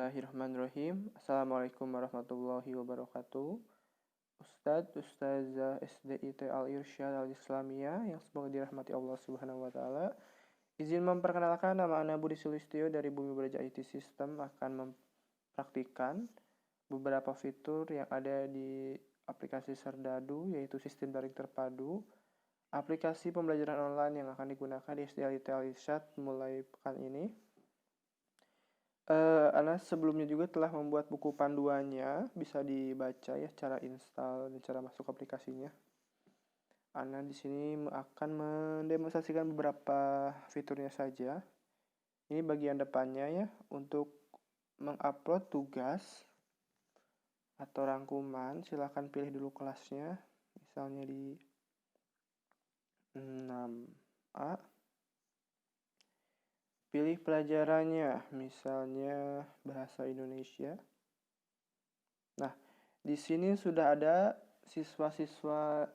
Bismillahirrahmanirrahim. Assalamualaikum warahmatullahi wabarakatuh. Ustadz, Ustazah SDIT Al-Irsyad Al-Islamiyah yang semoga dirahmati Allah Subhanahu wa taala. Izin memperkenalkan, nama Ana Budi Sulistyo dari Bumi Belajar IT System akan mempraktikkan beberapa fitur yang ada di aplikasi Serdadu, yaitu sistem daring terpadu, aplikasi pembelajaran online yang akan digunakan di SDIT Al-Irsyad mulai pekan ini. Ana sebelumnya juga telah membuat buku panduannya, bisa dibaca ya cara install dan cara masuk aplikasinya. Ana di sini akan mendemonstrasikan beberapa fiturnya saja. Ini bagian depannya ya, untuk mengupload tugas atau rangkuman, silakan pilih dulu kelasnya, misalnya di 6A. Pilih pelajarannya, misalnya bahasa Indonesia. Nah, di sini sudah ada siswa-siswa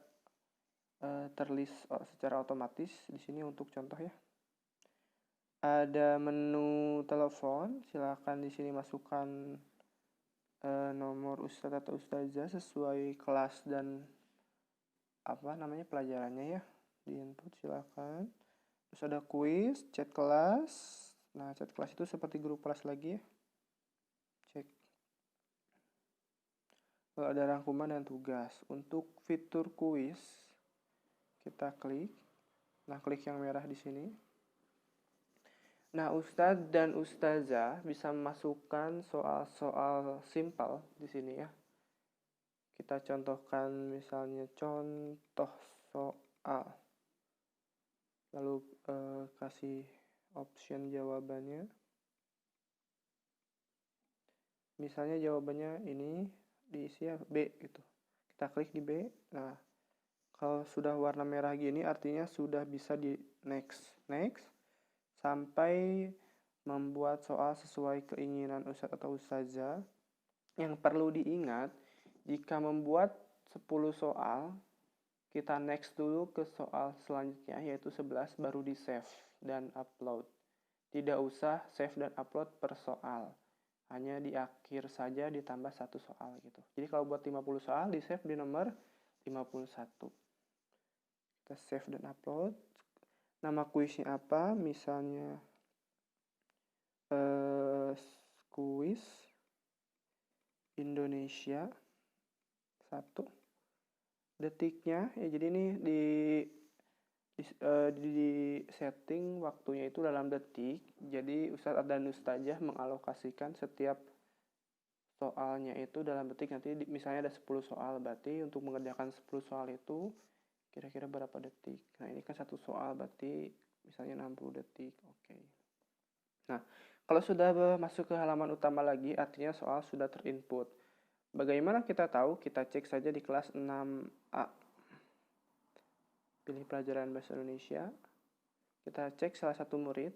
terlist secara otomatis di sini untuk contoh ya. Ada menu telepon, silakan di sini masukkan nomor ustadz atau ustazah sesuai kelas dan pelajarannya ya. Di input silakan. Terus ada kuis, chat kelas. Nah, chat kelas itu seperti grup kelas lagi ya. Cek. Lalu ada rangkuman dan tugas. Untuk fitur kuis, kita klik. Nah, klik yang merah di sini. Nah, Ustadz dan Ustazah bisa memasukkan soal-soal simpel di sini ya. Kita contohkan misalnya contoh soal. Lalu kasih option jawabannya. Misalnya jawabannya ini diisi B gitu. Kita klik di B. Nah, kalau sudah warna merah gini artinya sudah bisa di next sampai membuat soal sesuai keinginan ustadz atau ustazah. Yang perlu diingat, jika membuat 10 soal, kita next dulu ke soal selanjutnya, yaitu 11, baru di save dan upload. Tidak usah save dan upload per soal. Hanya di akhir saja ditambah 1 soal gitu. Jadi kalau buat 50 soal, di save di nomor 51. Kita save dan upload. Nama kuisnya apa? Misalnya kuis Indonesia 1. Detiknya ya, jadi ini di setting waktunya itu dalam detik. Jadi Ustadz dan Ustazah mengalokasikan setiap soalnya itu dalam detik. Nanti misalnya ada 10 soal, berarti untuk mengerjakan 10 soal itu kira-kira berapa detik. Nah, ini kan 1 soal berarti misalnya 60 detik. Oke. Nah, kalau sudah masuk ke halaman utama lagi, artinya soal sudah terinput. Bagaimana kita tahu? Kita cek saja di kelas 6A. Pilih pelajaran bahasa Indonesia. Kita cek salah satu murid.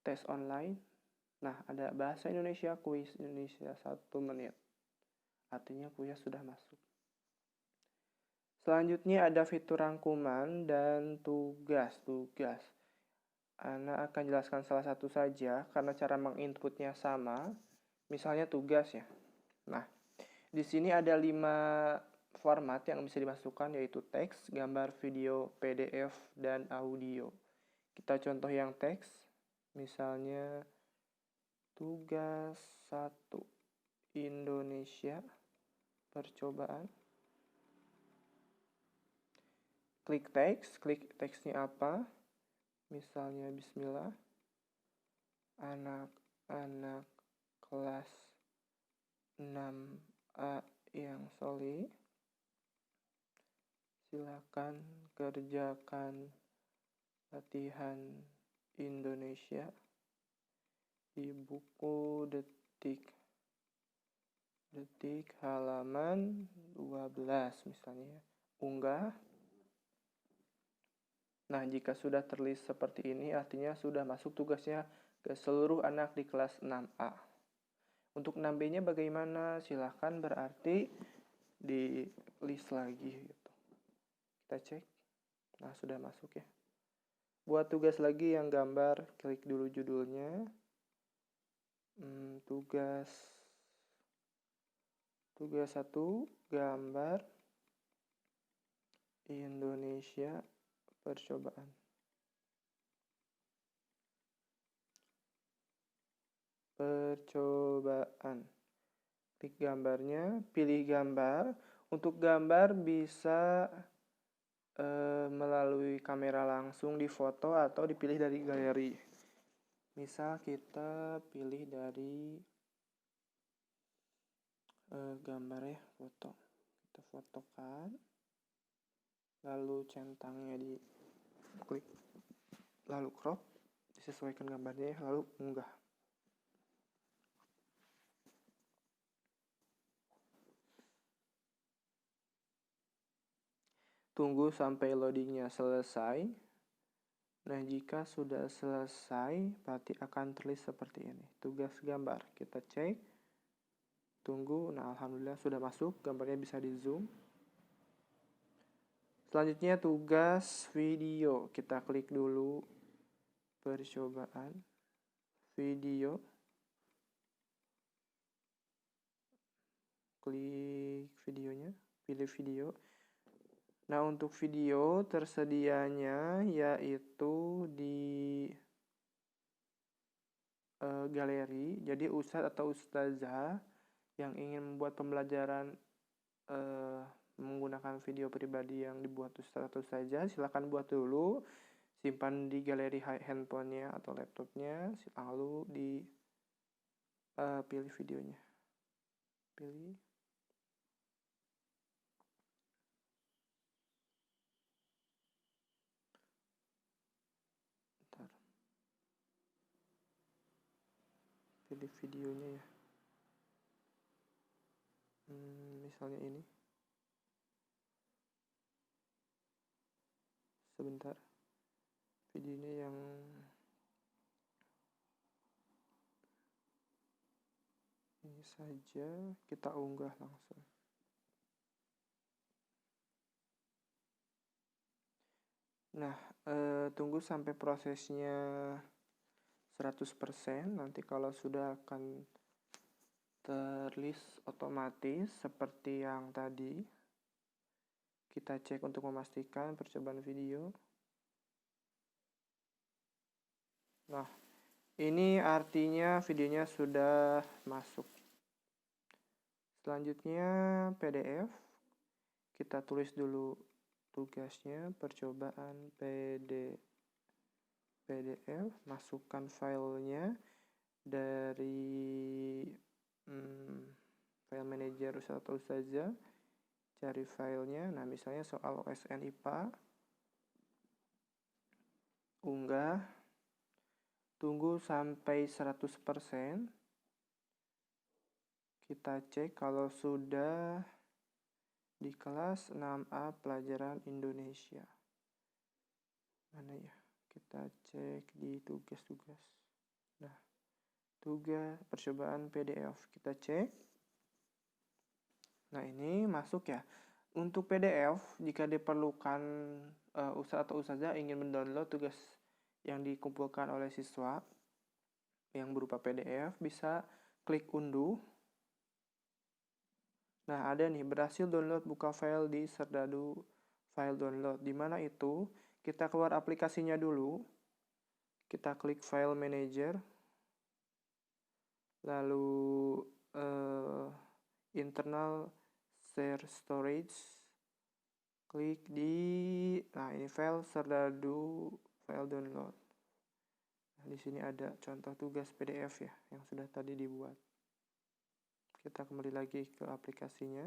Tes online. Nah, ada bahasa Indonesia, kuis Indonesia 1 menit. Artinya kuis sudah masuk. Selanjutnya ada fitur rangkuman dan tugas. Ana akan jelaskan salah satu saja karena cara menginputnya sama. Misalnya tugas ya. Nah, di sini ada 5 format yang bisa dimasukkan, yaitu teks, gambar, video, PDF, dan audio. Kita contoh yang teks. Misalnya tugas 1 Indonesia percobaan. Klik teksnya apa? Misalnya bismillah. Anak-anak kelas 6A yang soleh, silakan kerjakan latihan Indonesia di buku detik halaman 12 misalnya. Unggah. Nah, jika sudah terlist seperti ini, artinya sudah masuk tugasnya ke seluruh anak di kelas 6A. Untuk 6B-nya bagaimana? Silahkan berarti di list lagi gitu. Kita cek. Nah, sudah masuk ya. Buat tugas lagi yang gambar, klik dulu judulnya. tugas 1, gambar Indonesia percobaan. Klik gambarnya, pilih gambar. Untuk gambar bisa melalui kamera langsung di foto atau dipilih dari galeri. Misal kita pilih dari gambar ya, foto. Kita fotokan, lalu centangnya di klik, lalu crop, disesuaikan gambarnya, lalu unggah. Tunggu sampai loadingnya selesai. Nah, jika sudah selesai, berarti akan terlihat seperti ini. Tugas gambar, kita cek. Tunggu, nah alhamdulillah sudah masuk, gambarnya bisa di zoom. Selanjutnya tugas video, kita klik dulu percobaan, video. Klik videonya, pilih video. Nah, untuk video tersedianya yaitu di galeri. Jadi ustadz atau ustazah yang ingin membuat pembelajaran menggunakan video pribadi yang dibuat ustadz atau ustazah, silakan buat dulu, simpan di galeri handphonenya atau laptopnya, lalu pilih videonya. Pilih. Pilih videonya ya. Misalnya ini. Sebentar. Videonya yang ini saja, kita unggah langsung. Nah, tunggu sampai prosesnya 100%. Nanti kalau sudah akan terlist otomatis seperti yang tadi. Kita cek untuk memastikan percobaan video. Nah, ini artinya videonya sudah masuk. Selanjutnya PDF. Kita tulis dulu tugasnya, percobaan PDF, masukkan filenya dari file manager Ustadz atau Ustazah, cari filenya. Nah, misalnya soal OSN IPA, unggah, tunggu sampai 100%. Kita cek kalau sudah di kelas 6A pelajaran Indonesia. Mana ya? Kita cek di tugas-tugas. Nah, tugas percobaan PDF kita cek. Nah, ini masuk ya. Untuk PDF, jika diperlukan ustadz atau ustazah ingin mendownload tugas yang dikumpulkan oleh siswa yang berupa PDF, bisa klik unduh. Nah, ada nih, berhasil download, buka file di Serdadu file download. Di mana itu? Kita keluar aplikasinya dulu. Kita klik file manager. Lalu internal share storage. Klik di, nah ini file Serdadu file download. Nah, di sini ada contoh tugas PDF ya yang sudah tadi dibuat. Kita kembali lagi ke aplikasinya.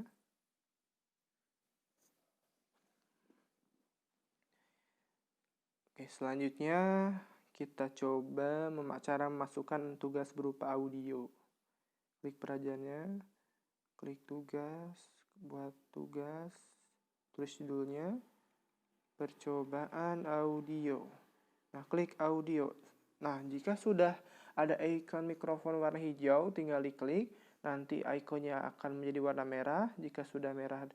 Oke, selanjutnya kita coba cara memasukkan tugas berupa audio. Klik perajannya, klik tugas, buat tugas, tulis judulnya, percobaan audio. Nah, klik audio. Nah, jika sudah ada icon mikrofon warna hijau, tinggal diklik. Nanti ikonnya akan menjadi warna merah. Jika sudah merah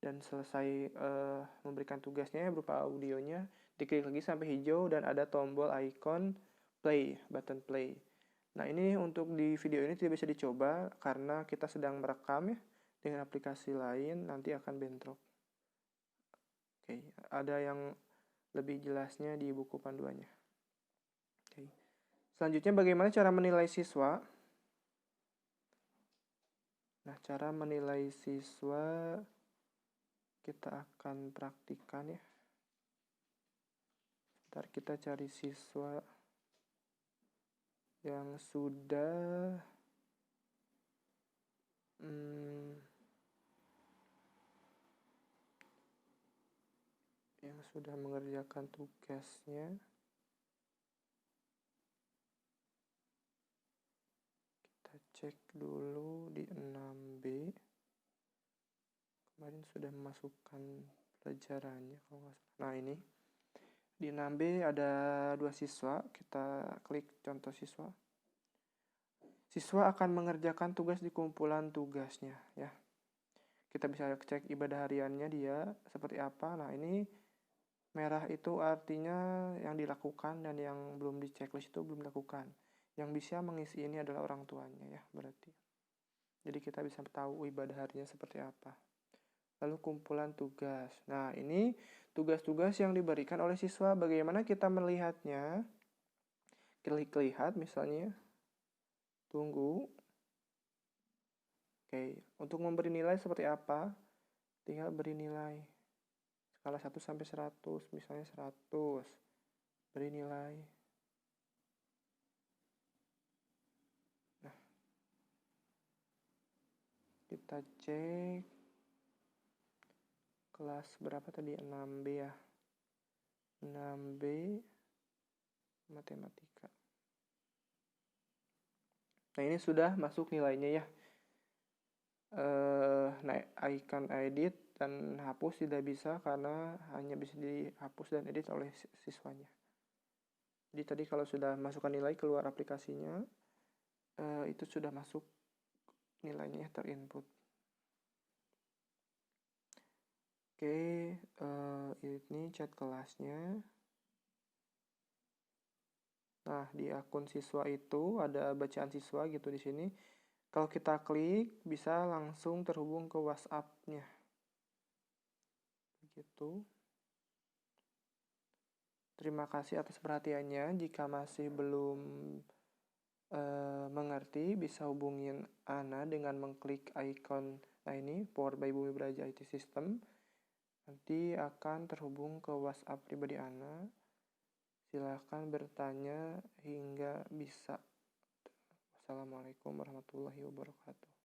dan selesai memberikan tugasnya berupa audionya, diklik lagi sampai hijau dan ada tombol icon play, button play. Nah, ini untuk di video ini tidak bisa dicoba karena kita sedang merekam ya dengan aplikasi lain, nanti akan bentrok. Oke, ada yang lebih jelasnya di buku panduannya. Oke. Selanjutnya bagaimana cara menilai siswa? Nah, cara menilai siswa kita akan praktikkan ya. Ntar kita cari siswa yang sudah mengerjakan tugasnya. Kita cek dulu di 6B. Kemarin sudah memasukkan pelajarannya kalau nggak salah. Nah, ini di 6B ada 2 siswa. Kita klik contoh siswa. Siswa akan mengerjakan tugas di kumpulan tugasnya ya. Kita bisa cek ibadah hariannya dia seperti apa. Nah, ini merah itu artinya yang dilakukan dan yang belum di checklist itu belum dilakukan. Yang bisa mengisi ini adalah orang tuanya ya berarti. Jadi kita bisa tahu ibadah harinya seperti apa. Lalu kumpulan tugas. Nah, ini tugas-tugas yang diberikan oleh siswa. Bagaimana kita melihatnya? Klik lihat misalnya. Tunggu. Oke, untuk memberi nilai seperti apa? Tinggal beri nilai. Skala 1 sampai 100, misalnya 100. Beri nilai. Nah, kita cek kelas berapa tadi? 6B ya. 6B matematika. Nah, ini sudah masuk nilainya ya. Nah, icon edit dan hapus tidak bisa karena hanya bisa dihapus dan edit oleh siswanya. Jadi tadi kalau sudah masukkan nilai keluar aplikasinya, itu sudah masuk nilainya terinput. Oke, ini chat kelasnya. Nah, di akun siswa itu ada bacaan siswa gitu di sini. Kalau kita klik, bisa langsung terhubung ke WhatsApp-nya. Begitu. Terima kasih atas perhatiannya. Jika masih belum mengerti, bisa hubungin Ana dengan mengklik icon ini, Powered by Bumi Braja IT System. Nanti akan terhubung ke WhatsApp pribadi Ana. Silahkan bertanya hingga bisa. Wassalamualaikum warahmatullahi wabarakatuh.